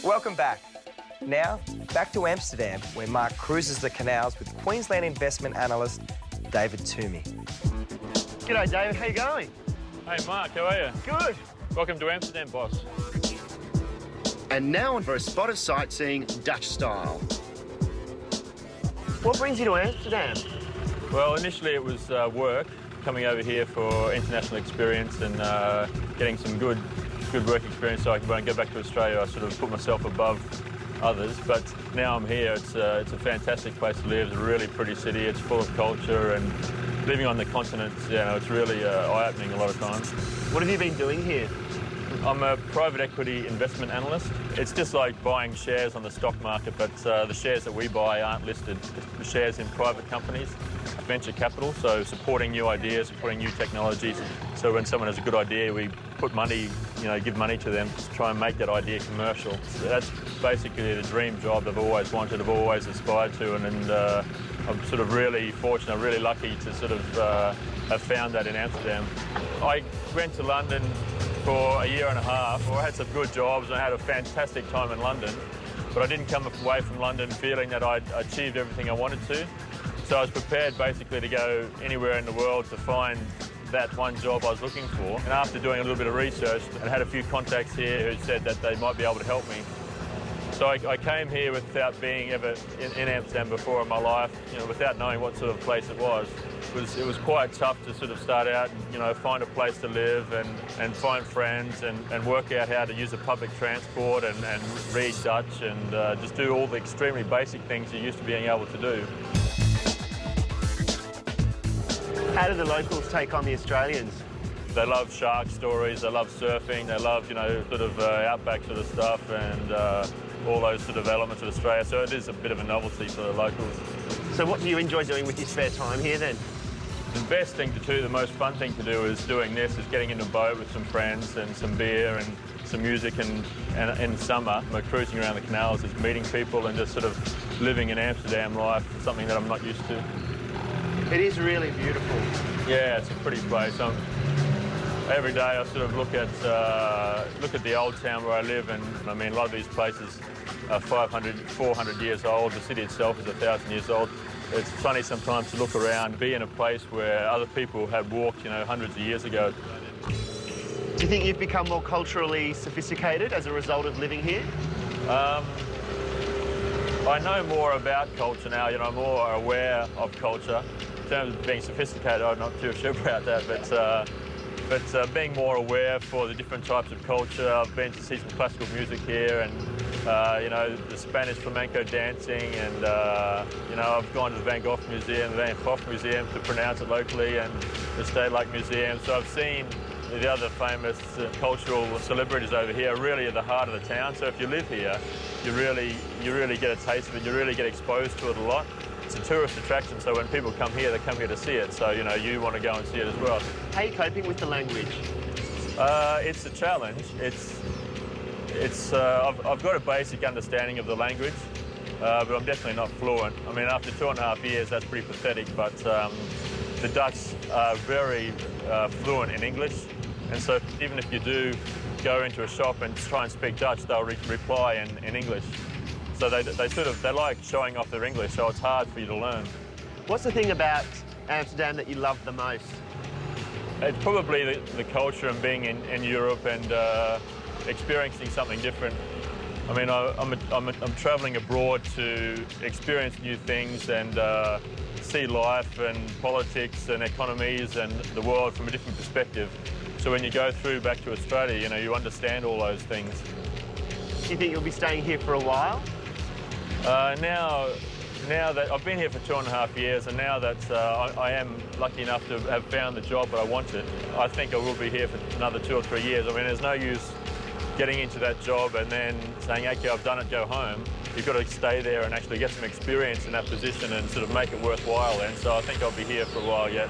Welcome back. Now, back to Amsterdam, where Mark cruises the canals with Queensland investment analyst David Toomey. G'day, David. How you going? Hey, Mark. How are you? Good. Welcome to Amsterdam, boss. And now on for a spot of sightseeing Dutch style. What brings you to Amsterdam? Well, initially it was work, coming over here for international experience and getting some good work experience so I can, when I go back to Australia, I sort of put myself above others. But now I'm here, it's a fantastic place to live. It's a really pretty city. It's full of culture, and living on the continent, it's really eye-opening a lot of times. What have you been doing here? I'm a private equity investment analyst. It's just like buying shares on the stock market, but the shares that we buy aren't listed. The shares in private companies, venture capital, so supporting new ideas, supporting new technologies. So when someone has a good idea, we put money, give money to them to try and make that idea commercial. So that's basically the dream job I've always wanted, I've always aspired to, and I'm sort of really fortunate, really lucky to sort of have found that in Amsterdam. I went to London for a year and a half. I had some good jobs and I had a fantastic time in London, but I didn't come away from London feeling that I'd achieved everything I wanted to. So I was prepared basically to go anywhere in the world to find that one job I was looking for. And after doing a little bit of research, I had a few contacts here who said that they might be able to help me. So I came here without being ever in Amsterdam before in my life, without knowing what sort of place it was. It was quite tough to sort of start out and, find a place to live and find friends and work out how to use a public transport and read Dutch and just do all the extremely basic things you're used to being able to do. How do the locals take on the Australians? They love shark stories, they love surfing, they love, sort of outback sort of stuff and all those sort of elements of Australia. So it is a bit of a novelty for the locals. So what do you enjoy doing with your spare time here then? The best thing to do, the most fun thing to do is doing this, is getting in a boat with some friends and some beer and some music, and in summer, cruising around the canals, is meeting people and just sort of living an Amsterdam life, something that I'm not used to. It is really beautiful. Yeah, it's a pretty place. Every day I sort of look at the old town where I live, and I mean, a lot of these places are 500, 400 years old. The city itself is 1,000 years old. It's funny sometimes to look around, be in a place where other people had walked, hundreds of years ago. Do you think you've become more culturally sophisticated as a result of living here? I know more about culture now, I'm more aware of culture. In terms of being sophisticated, I'm not too sure about that, but being more aware for the different types of culture. I've been to see some classical music here and, the Spanish flamenco dancing and, I've gone to the Van Gogh Museum, the Van Gogh Museum to pronounce it locally, and the State Lake Museum. So I've seen the other famous cultural celebrities over here really at the heart of the town. So if you live here, you really get a taste of it, you really get exposed to it a lot. It's a tourist attraction, so when people come here, they come here to see it. So, you want to go and see it as well. How are you coping with the language? It's a challenge. I've got a basic understanding of the language, but I'm definitely not fluent. I mean, after 2.5 years, that's pretty pathetic, but the Dutch are very fluent in English, and so even if you do go into a shop and try and speak Dutch, they'll reply in English. So they like showing off their English, so it's hard for you to learn. What's the thing about Amsterdam that you love the most? It's probably the culture and being in Europe and experiencing something different. I mean, I'm travelling abroad to experience new things and see life and politics and economies and the world from a different perspective. So when you go through back to Australia, you understand all those things. Do you think you'll be staying here for a while? Now that I've been here for 2.5 years, and now that I am lucky enough to have found the job that I wanted, I think I will be here for another 2 or 3 years. I mean, there's no use getting into that job and then saying, okay, I've done it, go home. You've got to stay there and actually get some experience in that position and sort of make it worthwhile then. So I think I'll be here for a while yet.